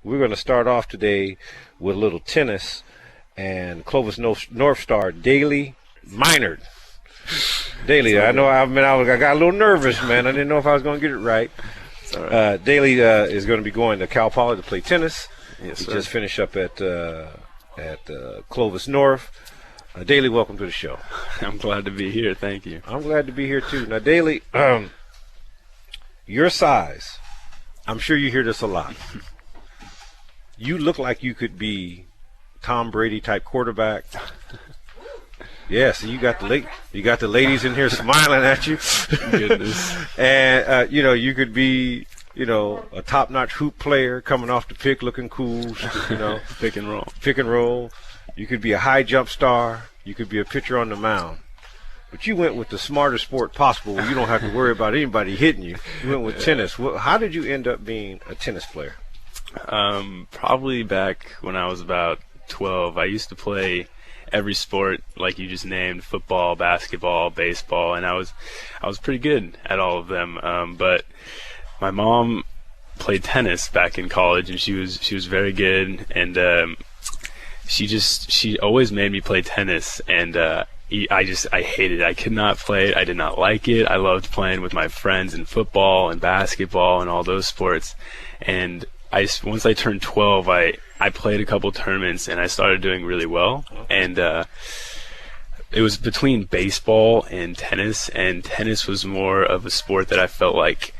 we're going to start off today with a little tennis and Clovis North star Daly Meinert. Daly, I got a little nervous, man. I didn't know if I was going to get it right. Right. Daly is going to be going to Cal Poly to play tennis. Yes, he sir. just finished up at Clovis North. Daly, welcome to the show. I'm glad to be here. Thank you. I'm glad to be here too. Now, Daly, your size, I'm sure you hear this a lot. You look like you could be Tom Brady type quarterback. Yeah, so you got the ladies in here smiling at you. Goodness. And you could be, a top-notch hoop player coming off the pick, looking cool. Pick and roll. Pick and roll. You could be a high jump star. You could be a pitcher on the mound. But you went with the smartest sport possible where you don't have to worry about anybody hitting you. You went with tennis. How did you end up being a tennis player? Probably back when I was about 12. I used to play every sport like you just named: football, basketball, baseball, and I was pretty good at all of them. But my mom played tennis back in college, and she was very good, and she always made me play tennis, and I hated it. I could not play it. I did not like it. I loved playing with my friends in football and basketball and all those sports. And once I turned 12, I played a couple tournaments and I started doing really well. And it was between baseball and tennis was more of a sport that I felt like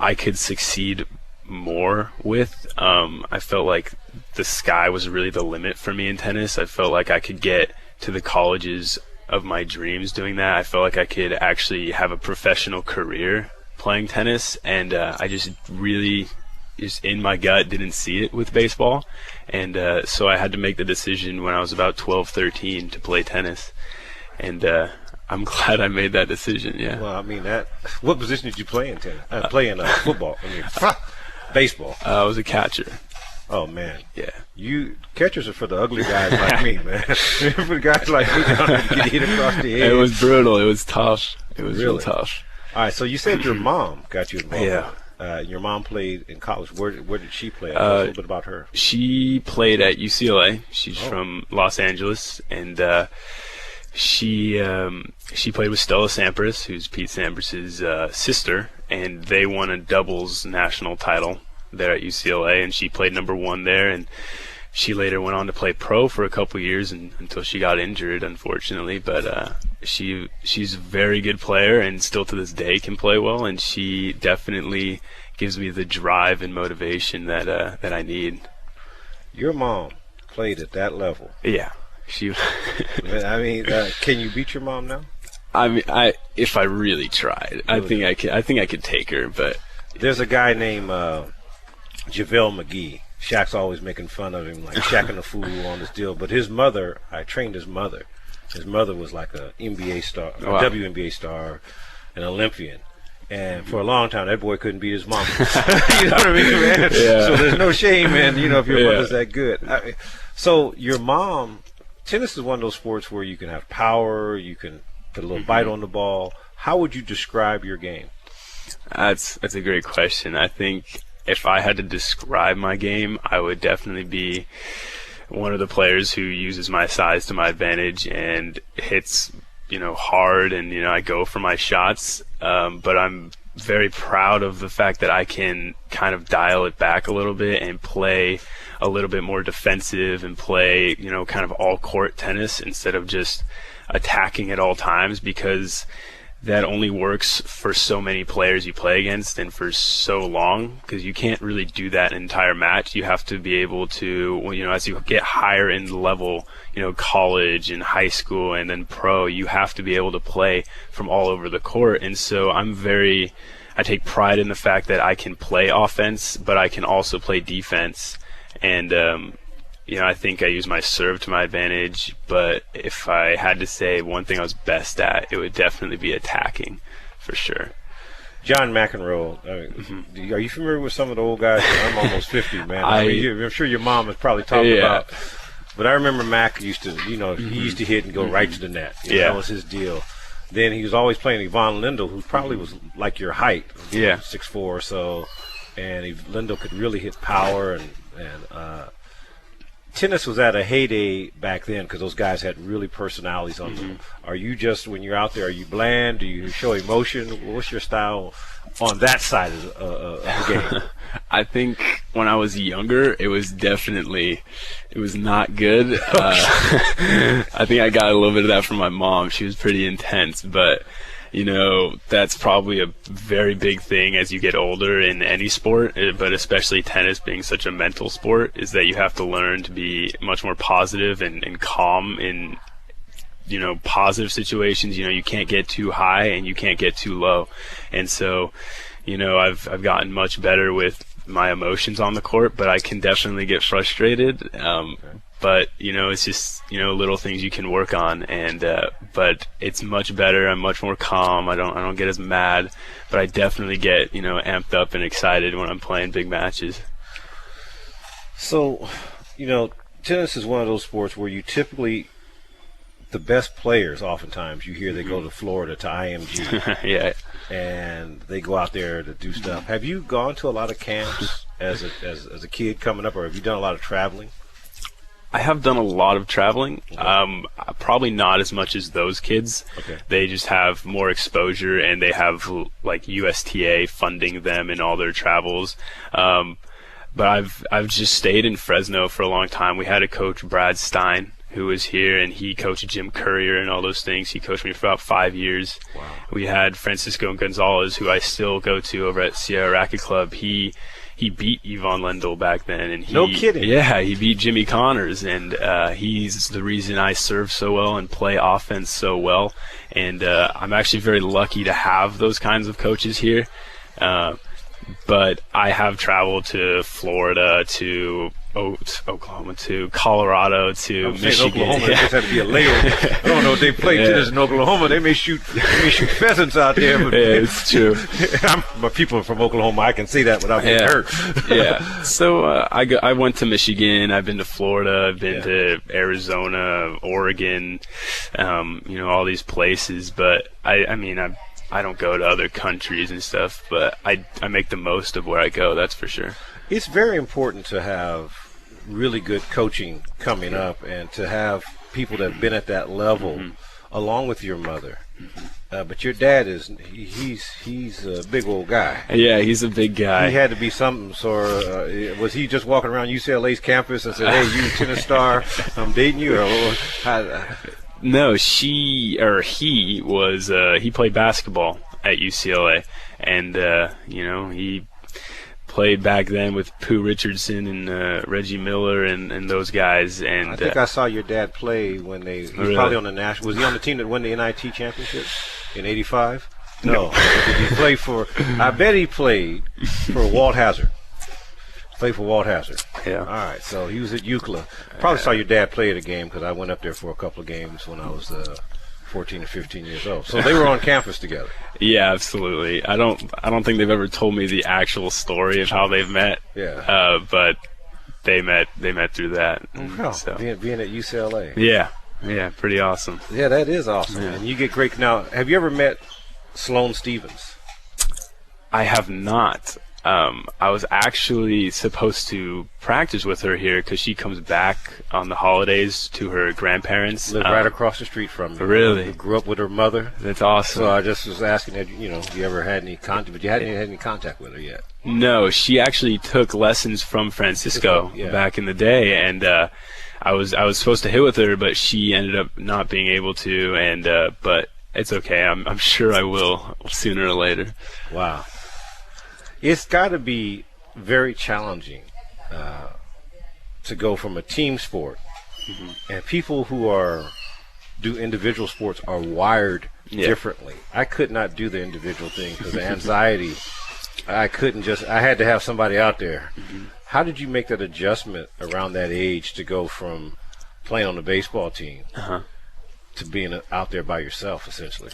I could succeed more with. I felt like the sky was really the limit for me in tennis. I felt like I could get to the colleges of my dreams doing that. I felt like I could actually have a professional career playing tennis, and I just in my gut didn't see it with baseball, and so I had to make the decision when I was about 12, 13 to play tennis, and I'm glad I made that decision. Yeah. Well, I mean, what position did you play in tennis? Football. Baseball. I was a catcher. Oh man. Yeah. Catchers are for the ugly guys like me, man. For the guys like me down there to get hit across the head. It was brutal. It was tough. It was real tough. All right. So you said your mom got you involved. Yeah. Your mom played in college. Where did she play? Tell us a little bit about her. She played at UCLA. She's from Los Angeles, and she played with Stella Sampras, who's Pete Sampras's sister, and they won a doubles national title there at UCLA, and she played number 1 there, and she later went on to play pro for a couple years until she got injured, unfortunately. But she's a very good player and still to this day can play well, and she definitely gives me the drive and motivation that I need. Your mom played at that level. Yeah, she. I mean, can you beat your mom now? I mean, if I really tried, really? I think I could take her. But there's a guy named JaVale McGee. Shaq's always making fun of him, like Shaqing a fool on this deal. But his mother, I trained his mother. His mother was like a NBA star, a WNBA star, an Olympian. And for a long time, that boy couldn't beat his mom. You know what I mean, man? Yeah. So there's no shame, man, if your mother's that good. So your mom, tennis is one of those sports where you can have power, you can put a little bite on the ball. How would you describe your game? That's a great question. I think if I had to describe my game, I would definitely be one of the players who uses my size to my advantage and hits, hard, and, I go for my shots. But I'm very proud of the fact that I can kind of dial it back a little bit and play a little bit more defensive and play, kind of all court tennis instead of just attacking at all times, because that only works for so many players you play against and for so long, because you can't really do that an entire match. You have to be able to, as you get higher in the level, college and high school and then pro, you have to be able to play from all over the court. And so I take pride in the fact that I can play offense, but I can also play defense. And, I think I use my serve to my advantage, but if I had to say one thing I was best at, it would definitely be attacking, for sure. John McEnroe, are you familiar with some of the old guys? I'm almost 50, man. I'm sure your mom has probably talked about. But I remember Mac used to, he used to hit and go right to the net. That was his deal. Then he was always playing Yvonne Lindell, who probably was like your height, 6'4" or so. And Lindell could really hit power and And tennis was at a heyday back then because those guys had really personalities on them. Are you just, when you're out there, are you bland? Do you show emotion? What's your style on that side of the game? I think when I was younger, it was not good. I think I got a little bit of that from my mom. She was pretty intense, but that's probably a very big thing as you get older in any sport, but especially tennis being such a mental sport, is that you have to learn to be much more positive and calm in positive situations. You can't get too high and you can't get too low. And so I've gotten much better with my emotions on the court, but I can definitely get frustrated. But it's just little things you can work on, and but it's much better. I'm much more calm. I don't get as mad, but I definitely get amped up and excited when I'm playing big matches. So, tennis is one of those sports where you typically, the best players, oftentimes you hear they go to Florida to IMG. Yeah. And they go out there to do stuff. Have you gone to a lot of camps as a kid coming up, or have you done a lot of traveling? I have done a lot of traveling. Okay. Probably not as much as those kids. Okay. They just have more exposure, and they have like USTA funding them in all their travels. But I've just stayed in Fresno for a long time. We had a coach, Brad Stein, who was here, and he coached Jim Courier and all those things. He coached me for about 5 years. Wow. We had Francisco Gonzalez, who I still go to over at Sierra Racket Club. He beat Yvonne Lendl back then, and no kidding. Yeah, he beat Jimmy Connors, and he's the reason I serve so well and play offense so well. And I'm actually very lucky to have those kinds of coaches here. But I have traveled to Florida, to Oklahoma, to Colorado, to Michigan. Oklahoma, it just had to be a layover. I don't know if they play tennis in Oklahoma. They may shoot pheasants out there. But yeah, it's true. But people from Oklahoma, I can see that without getting hurt. Yeah. So I went to Michigan. I've been to Florida. I've been to Arizona, Oregon. All these places. But I don't go to other countries and stuff, but I make the most of where I go, that's for sure. It's very important to have really good coaching coming up, and to have people that have been at that level along with your mother. But your dad he's a big old guy. Yeah, he's a big guy. He had to be something sort of, was he just walking around UCLA's campus and said, hey, you tennis star, I'm dating you? Or No, he played basketball at UCLA, and he played back then with Pooh Richardson and Reggie Miller and those guys. And I think I saw your dad play when he was probably on the national. Was he on the team that won the NIT championship in '85? No. Did he play for? I bet he played for Walt Hazard. Played for Walt Hazard. Yeah. All right. So he was at UCLA. Probably saw your dad play at a game because I went up there for a couple of games when I was 14 or 15 years old. So they were on campus together. Yeah, absolutely. I don't think they've ever told me the actual story of how they've met. Yeah. But they met through that. Wow. So. Being at UCLA. Yeah. Yeah. Pretty awesome. Yeah, that is awesome. Yeah. And you get great. Now, have you ever met Sloane Stephens? I have not. I was actually supposed to practice with her here because she comes back on the holidays to her grandparents. Live right across the street from me. Really? Grew up with her mother. That's awesome. So I just was asking that, you ever had any contact, but you hadn't had any contact with her yet. No, she actually took lessons from Francisco back in the day, and I was supposed to hit with her, but she ended up not being able to, and but it's okay. I'm sure I will sooner or later. Wow. It's got to be very challenging to go from a team sport, and people who do individual sports are wired differently. I could not do the individual thing because of anxiety. I had to have somebody out there. How did you make that adjustment around that age to go from playing on the baseball team to being out there by yourself, essentially?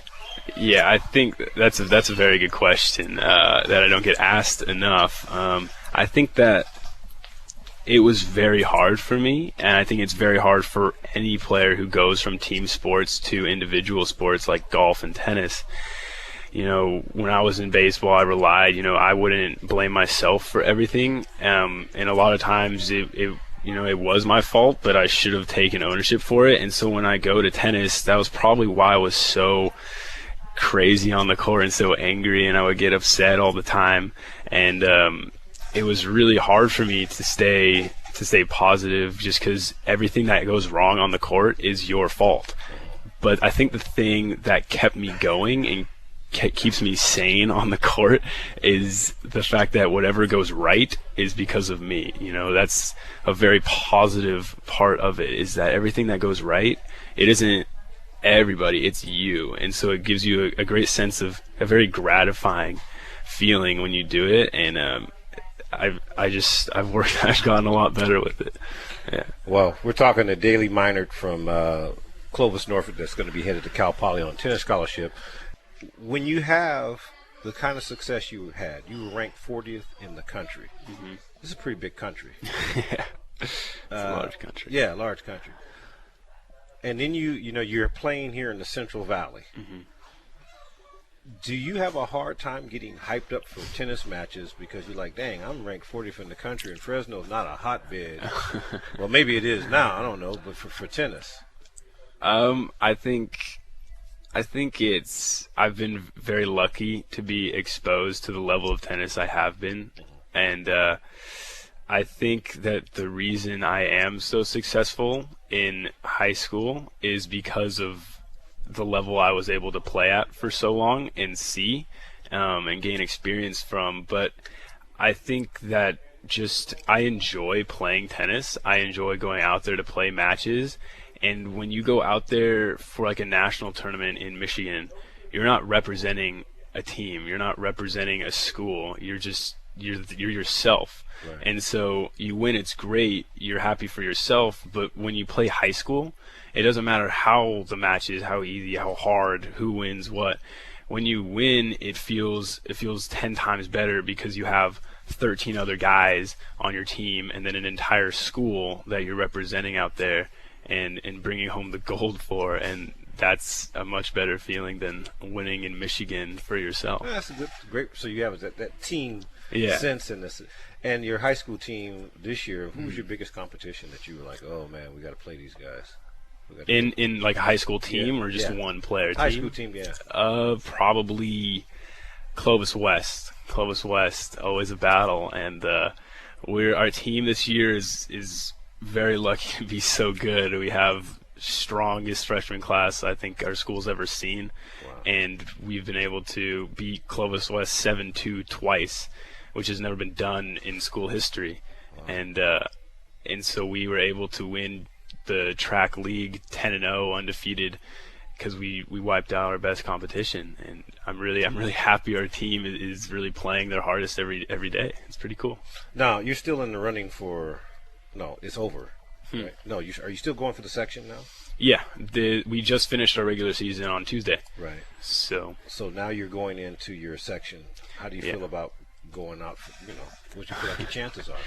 Yeah, I think that's a very good question that I don't get asked enough. I think that it was very hard for me, and I think it's very hard for any player who goes from team sports to individual sports like golf and tennis. when I was in baseball, I relied, I wouldn't blame myself for everything. And a lot of times it was my fault, but I should have taken ownership for it. And so when I go to tennis, that was probably why I was so crazy on the court and so angry, and I would get upset all the time. And it was really hard for me to stay positive, just because everything that goes wrong on the court is your fault. But I think the thing that kept me going and keeps me sane on the court is the fact that whatever goes right is because of me. That's a very positive part of it, is that everything that goes right, it isn't everybody, it's you. And so it gives you a great sense of a very gratifying feeling when you do it. And I've gotten a lot better with it. Yeah. Well, we're talking to Daly Meinert from Clovis, Norfolk, that's going to be headed to Cal Poly on tennis scholarship. When you have the kind of success you had, you were ranked 40th in the country. Mm-hmm. This is a pretty big country. Yeah, it's a large country. Yeah, large country. And then you're playing here in the Central Valley. Mm-hmm. Do you have a hard time getting hyped up for tennis matches because you're like, dang, I'm ranked 40th in the country, and Fresno's not a hotbed? Well, maybe it is now. I don't know, but for tennis, I think I've been very lucky to be exposed to the level of tennis I have been, and I think that the reason I am so successful in high school is because of the level I was able to play at for so long and see and gain experience from. But I think that I enjoy playing tennis. I enjoy going out there to play matches. And when you go out there for like a national tournament in Michigan, you're not representing a team. You're not representing a school. You're yourself. Right. And so you win, it's great. You're happy for yourself. But when you play high school, it doesn't matter how the match is, how easy, how hard, who wins what. When you win, it feels 10 times better because you have 13 other guys on your team and then an entire school that you're representing out there and bringing home the gold for. And that's a much better feeling than winning in Michigan for yourself. Yeah, that's great. So you have that team sense in this. And your high school team this year, who was your biggest competition that you were like, oh man, we got to play these guys? In like a high school team or just one player team? High school team, yeah. Probably Clovis West. Clovis West, always a battle. And our team this year is very lucky to be so good. We have strongest freshman class I think our school's ever seen. Wow. And we've been able to beat Clovis West 7-2 twice, which has never been done in school history. Wow. And so we were able to win the track league 10-0 undefeated because we wiped out our best competition. And I'm really happy our team is really playing their hardest every day. It's pretty cool. Now you're still in the running for it's over. Right? No, are you still going for the section now? Yeah, we just finished our regular season on Tuesday. Right. So now you're going into your section. How do you feel about going out? What you feel like your chances are?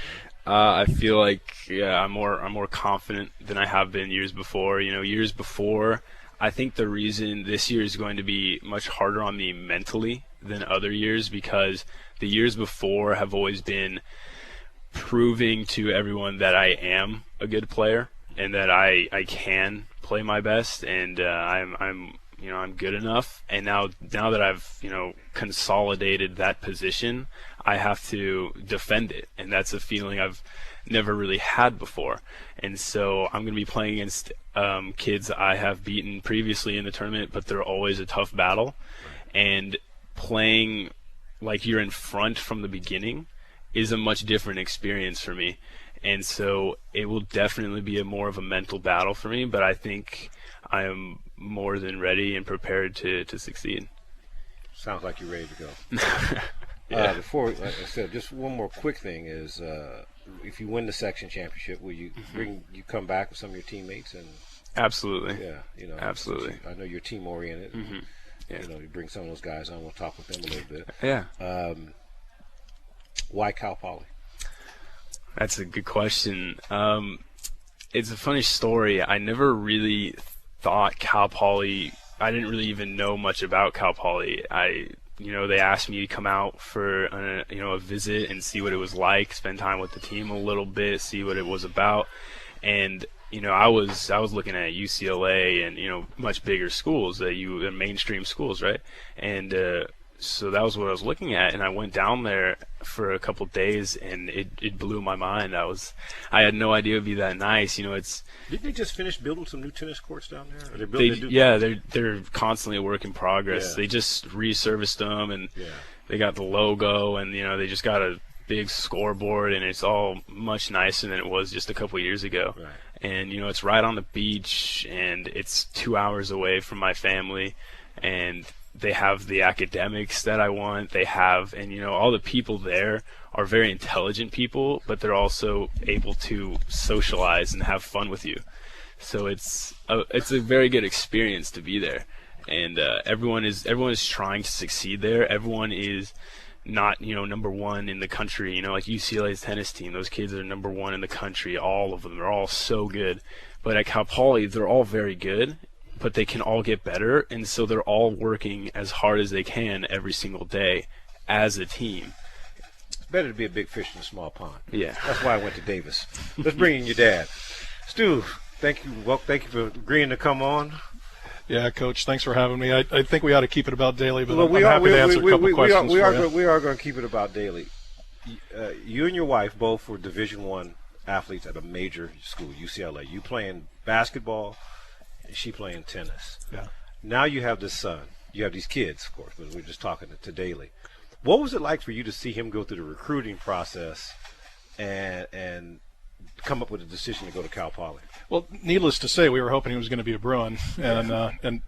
I feel like I'm more confident than I have been years before. Years before, I think the reason this year is going to be much harder on me mentally than other years because the years before have always been proving to everyone that I am a good player and that I can play my best and I'm good enough. And now that I've consolidated that position, I have to defend it, and that's a feeling I've never really had before. And so I'm going to be playing against kids I have beaten previously in the tournament, but they're always a tough battle. And playing like you're in front from the beginning is a much different experience for me. And so it will definitely be more of a mental battle for me, but I think I am more than ready and prepared to succeed. Sounds like you're ready to go. Before, like I said, just one more quick thing is if you win the section championship, will you you come back with some of your teammates? And absolutely. Yeah, absolutely. I know you're team oriented. Mm-hmm. Yeah. You bring some of those guys on. We'll talk with them a little bit. Yeah. Why Cal Poly? That's a good question. It's a funny story. I never really thought Cal Poly I didn't really even know much about Cal Poly. They asked me to come out for a visit and see what it was like, spend time with the team a little bit, see what it was about. And I was looking at UCLA and much bigger schools, the mainstream schools, right? And so that was what I was looking at, and I went down there for a couple of days, and it blew my mind. I had no idea it would be that nice. Didn't they just finish building some new tennis courts down there? They're constantly a work in progress. They just resurfaced them, and they got the logo, and they just got a big scoreboard, and it's all much nicer than it was just a couple of years ago. Right. And it's right on the beach, and it's 2 hours away from my family, and they have the academics that I want. They have, and all the people there are very intelligent people, but they're also able to socialize and have fun with you. So it's a very good experience to be there, and everyone is trying to succeed there. Everyone is not number one in the country. Like UCLA's tennis team, those kids are number one in the country. All of them, they're all so good. But at Cal Poly, they're all very good, but they can all get better, and so they're all working as hard as they can every single day as a team. It's better to be a big fish in a small pond. Yeah. That's why I went to Davis. Let's bring in your dad. Stu, thank you. Well, thank you for agreeing to come on. Yeah, Coach, thanks for having me. I think we ought to keep it about Daly, but I'm happy to answer a couple questions we are going to keep it about Daly. You and your wife both were Division I athletes at a major school, UCLA. You playing basketball, she playing tennis. Yeah. Now you have this son. You have these kids, of course, but we're just talking to Daly. What was it like for you to see him go through the recruiting process and come up with a decision to go to Cal Poly? Well, needless to say, we were hoping he was going to be a Bruin, and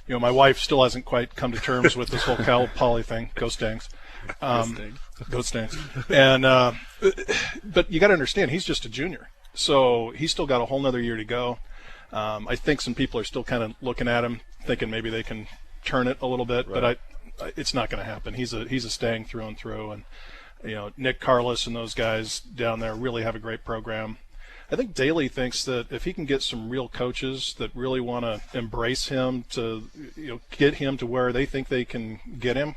my wife still hasn't quite come to terms with this whole Cal Poly thing. Go Stangs. Go Stangs. And but you got to understand, he's just a junior, so he's still got a whole nother year to go. I think some people are still kind of looking at him, thinking maybe they can turn it a little bit, right. But it's not going to happen. He's a Stang through and through, and Nick Carlos and those guys down there really have a great program. I think Daly thinks that if he can get some real coaches that really want to embrace him to get him to where they think they can get him.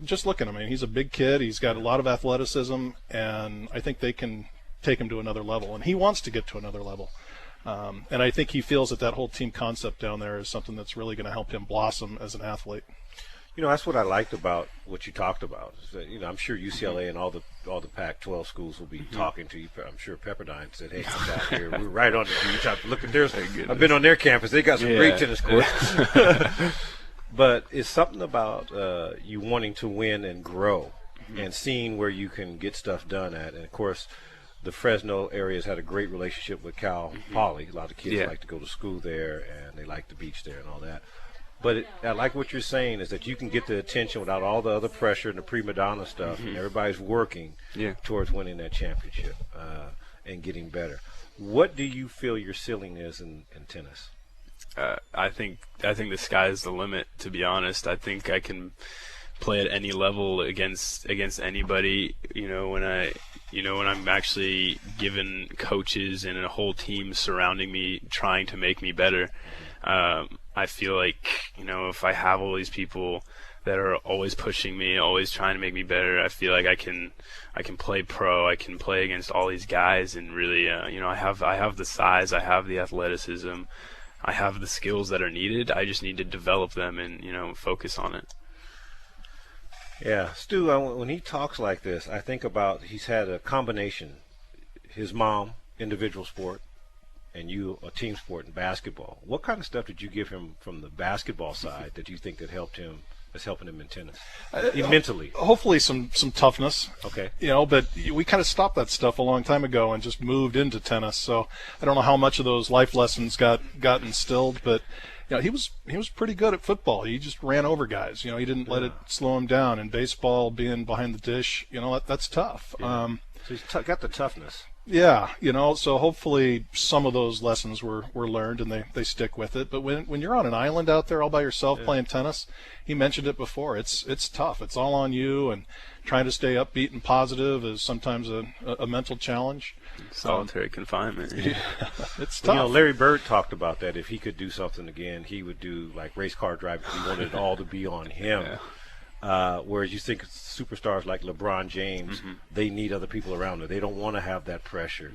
Just look at him. I mean, he's a big kid. He's got a lot of athleticism, and I think they can take him to another level. And he wants to get to another level. And I think he feels that whole team concept down there is something that's really going to help him blossom as an athlete. That's what I liked about what you talked about. Is that, I'm sure UCLA and all the Pac-12 schools will be talking to you. I'm sure Pepperdine said, "Hey, come down here. We're right on the beach. Look at theirs. I've been on their campus. They got some great tennis courts." But it's something about you wanting to win and grow, and seeing where you can get stuff done at. And of course, the Fresno area has had a great relationship with Cal Poly. A lot of kids like to go to school there, and they like the beach there and all that. But I like what you're saying is that you can get the attention without all the other pressure and the prima donna stuff, and everybody's working towards winning that championship and getting better. What do you feel your ceiling is in tennis? I think the sky is the limit, to be honest. I think I can play at any level against anybody. When I'm actually given coaches and a whole team surrounding me trying to make me better. I feel like, if I have all these people that are always pushing me, always trying to make me better, I feel like I can play pro. I can play against all these guys, and really, I have the size, I have the athleticism, I have the skills that are needed. I just need to develop them and focus on it. Yeah, Stu, when he talks like this, I think about he's had a combination. His mom, individual sport, and you, a team sport in basketball. What kind of stuff did you give him from the basketball side that you think that's helping him in tennis, mentally? Hopefully some toughness. Okay. But we kind of stopped that stuff a long time ago and just moved into tennis. So I don't know how much of those life lessons got instilled, but he was pretty good at football. He just ran over guys. He didn't let it slow him down. In baseball, being behind the dish, that's tough. Yeah. So he's got the toughness. Yeah, so hopefully some of those lessons were learned and they stick with it. But when you're on an island out there all by yourself playing tennis, he mentioned it before, it's tough. It's all on you, and trying to stay upbeat and positive is sometimes a mental challenge. Solitary confinement. Yeah, it's tough. Larry Bird talked about that. If he could do something again, he would do like race car driving. He wanted it all to be on him. Whereas you think superstars like LeBron James, they need other people around them. They don't want to have that pressure.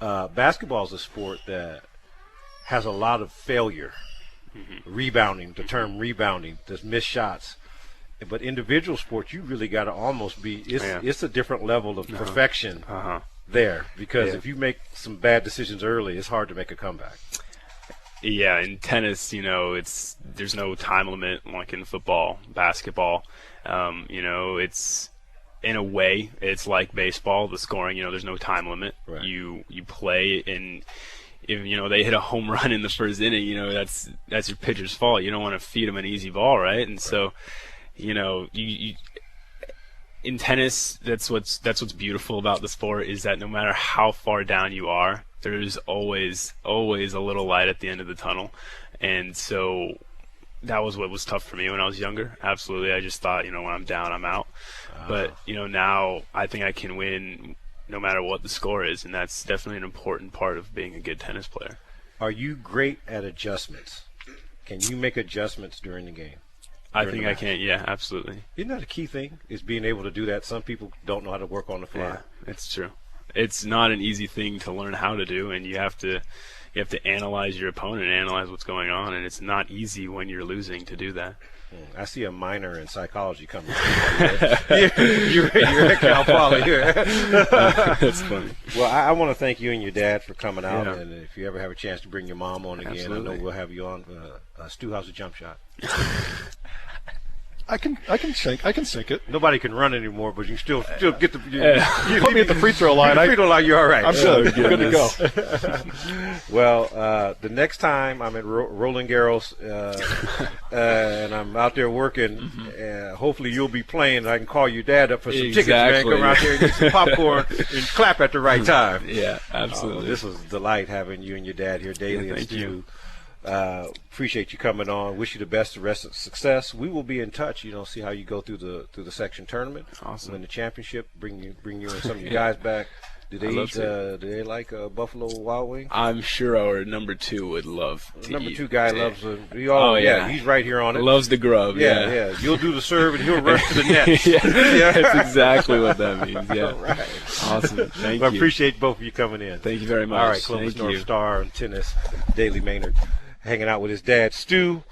Basketball is a sport that has a lot of failure, rebounding, the term rebounding, there's missed shots. But individual sports, you really got to almost be, it's a different level of perfection there, because if you make some bad decisions early, it's hard to make a comeback. Yeah, in tennis, there's no time limit like in football, basketball. It's in a way it's like baseball. The scoring, there's no time limit. Right. You play, and if they hit a home run in the first inning, that's your pitcher's fault. You don't want to feed them an easy ball, right? And so, you in tennis, that's what's beautiful about the sport, is that no matter how far down you are, there's always a little light at the end of the tunnel. And so that was what was tough for me when I was younger. Absolutely. I just thought, when I'm down, I'm out. But, now I think I can win no matter what the score is, and that's definitely an important part of being a good tennis player. Are you great at adjustments? Can you make adjustments during the game? I think I can, yeah, absolutely. Isn't that a key thing, is being able to do that? Some people don't know how to work on the fly. Yeah, it's true. It's not an easy thing to learn how to do, and you have to analyze your opponent, analyze what's going on, and it's not easy when you're losing to do that. I see a minor in psychology coming. you're at Cal Poly here. That's funny. Well, I want to thank you and your dad for coming out, and if you ever have a chance to bring your mom on again, absolutely. I know we'll have you on Stu How's a Jump Shot. I can sink it. Nobody can run anymore, but you still get the. You put me at the free throw line. Free throw line, you're all right. I'm good. Good to go. Well, the next time I'm at Roland Garros and I'm out there working, hopefully you'll be playing, and I can call your dad up for some tickets, man. Come out there and get some popcorn and clap at the right time. Yeah, absolutely. This was a delight having you and your dad here, Daly. Thank you. Appreciate you coming on. Wish you the best, the rest of success. We will be in touch. See how you go through the section tournament. Awesome. Win the championship. Bring you and some of your guys back. Do they like Buffalo Wild Wings? I'm sure our number 2 would love to Number eat. 2 guy loves it. He's right here on it. Loves the grub. Yeah. You'll do the serve and he'll rush to the net. Yeah, that's exactly what that means. Yeah. All right. Awesome. Thank I you. appreciate both of you coming in. Thank you very much. All right, Columbus North Star and tennis, Daly Meinert, hanging out with his dad, Stu.